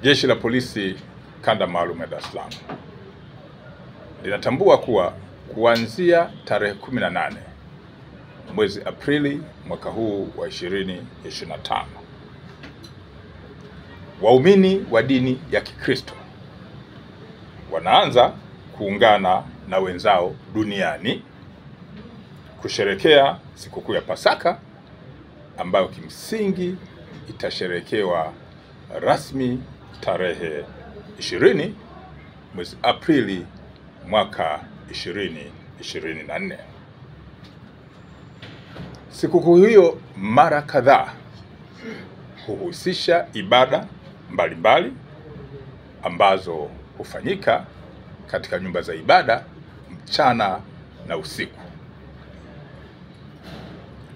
Jeshi la Polisi Kanda Maalum ya Dar es Salaam linatambua kuwa kuanzia tarehe 18 mwezi Aprili mwaka huu wa 2025, waumini wa dini ya Kikristo wanaanza kuungana na wenzao duniani kusherekea sikukuu ya Pasaka ambayo kimsingi itasherekewa rasmi tarehe 20 mwezi Aprili mwaka 2024. Sikukuu hiyo mara kadhaa huhusisha ibada mbalimbali ambazo hufanyika katika nyumba za ibada mchana na usiku.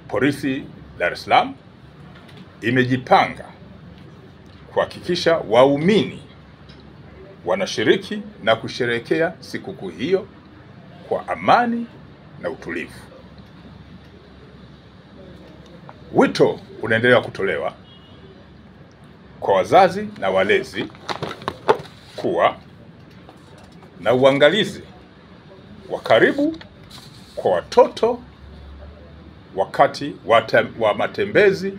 Polisi Dar es Salaam imejipanga kuhakikisha waumini wanashiriki na kusherehekea sikukuu hiyo kwa amani na utulivu. Wito unaendelea kutolewa kwa wazazi na walezi kuwa na uangalizi wa karibu kwa watoto wakati wa matembezi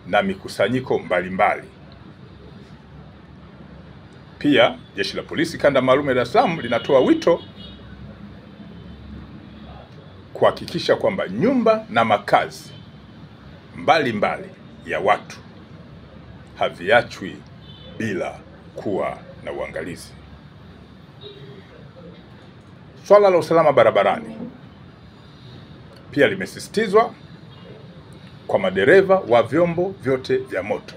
na mikusanyiko mbalimbali. Pia Jeshi la Polisi Kanda Maalum ya Dar es Salaam linatoa wito kuhakikisha kwamba nyumba na makazi mbalimbali ya watu haviachwi bila kuwa na uangalizi. Swala la usalama barabarani pia limesisitizwa kwa madereva wa vyombo vyote vya moto,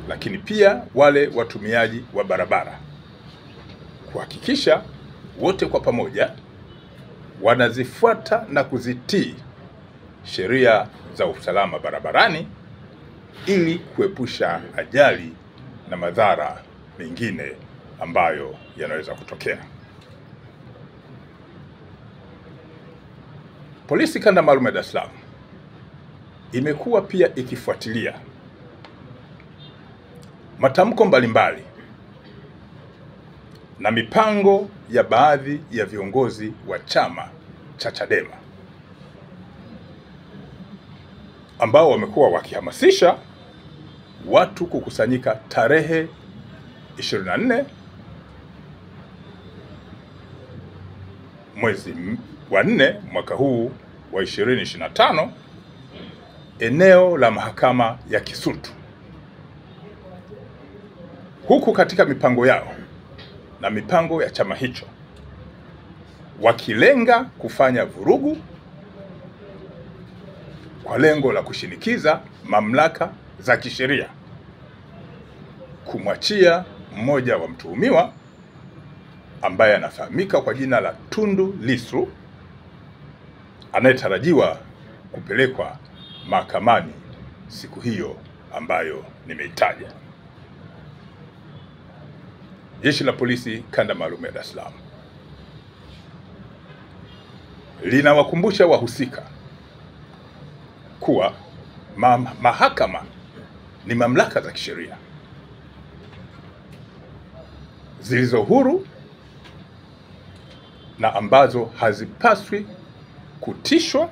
lakini pia wale watumiaji wa barabara kuhakikisha wote kwa pamoja wanazifuata na kuzitii sheria za usalama barabarani ili kuepusha ajali na madhara mengine ambayo yanaweza kutokea. Polisi Kanda Maalum ya Dar es Salaam imekuwa pia ikifuatilia matamko mbalimbali na mipango ya baadhi ya viongozi wa chama cha Chadema ambao wamekuwa wakihamasisha watu kukusanyika tarehe 24 mwezi wa 4 mwaka huu wa 2025 eneo la mahakama ya Kisutu, huku katika mipango yao na mipango ya chama hicho wakilenga kufanya vurugu kwa lengo la kushinikiza mamlaka za kisheria kumwachia mmoja wa mtuhumiwa ambaye anafahamika kwa jina la Tundu Lissu, anayetarajiwa kupelekwa mahakamani siku hiyo ambayo nimeitaja. Jeshi la Polisi Kanda Maalum ya Dar es Salaam linawakumbusha wahusika kuwa mahakama ni mamlaka za kisheria zilizo huru na ambazo hazipaswi kutishwa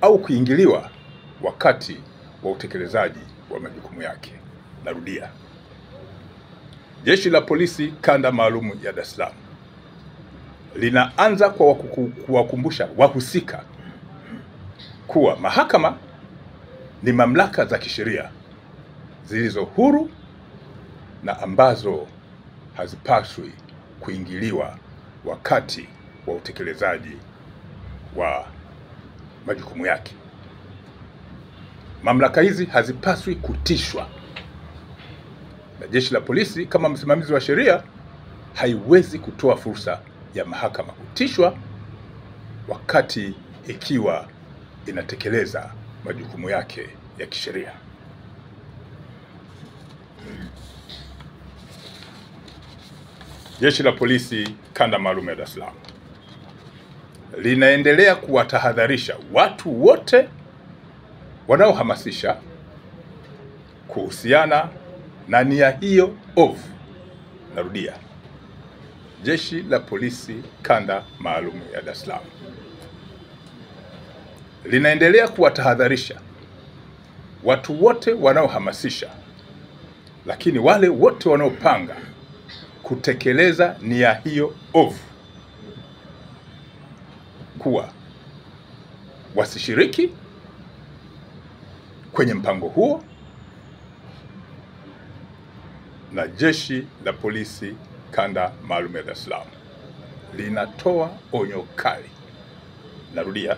au kuingiliwa wakati wa utekelezaji wa majukumu yake. Narudia, Jeshi la Polisi Kanda Maalum ya Dar es Salaam linaanza kwa kuwakumbusha wahusika kuwa mahakama ni mamlaka za kisheria zilizo huru na ambazo hazipaswi kuingiliwa wakati wa utekelezaji wa majukumu yake. Mamlaka hizi hazipaswi kutishwa, na Jeshi la Polisi kama msimamizi wa sheria haiwezi kutoa fursa ya mahakama kutishwa wakati ikiwa inatekeleza majukumu yake ya kisheria. Jeshi la Polisi Kanda Maalum ya Dar es Salaam linaendelea kuwatahadharisha watu wote wanaohamasisha kuhusiana na nia hiyo ovu, narudia, Jeshi la Polisi Kanda Maalum ya Dar es Salaam linaendelea kuwatahadharisha watu wote wanaohamasisha, lakini wale wote wanaopanga kutekeleza nia hiyo ovu kuwa wasishiriki kwenye mpango huo, na Jeshi la Polisi Kanda Maalum ya Dar es Salaam linatoa onyo kali. Narudia,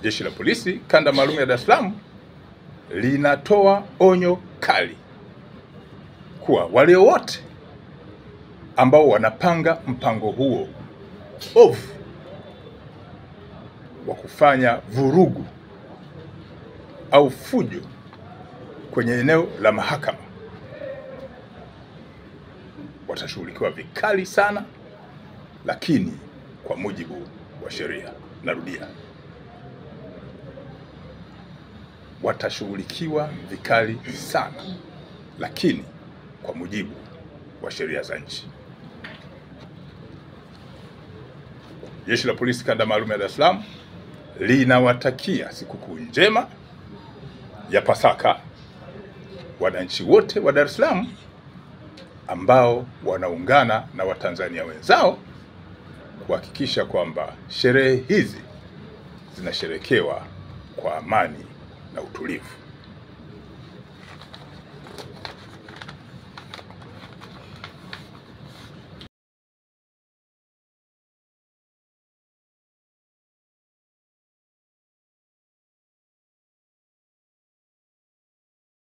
Jeshi la Polisi Kanda Maalum ya Dar es Salaam linatoa onyo kali kuwa wale wote ambao wanapanga mpango huo ovu wa kufanya vurugu au fujo kwenye eneo la mahakama watashughulikiwa vikali sana, lakini kwa mujibu wa sheria. Narudia, watashughulikiwa vikali sana, lakini kwa mujibu wa sheria za nchi. Jeshi la Polisi Kanda Maalum ya Dar es Salaam linawatakia sikukuu njema ya Pasaka wananchi wote wa Dar es Salaam ambao wanaungana na Watanzania wenzao kuhakikisha kwamba sherehe hizi zinasherekewa kwa amani na utulivu.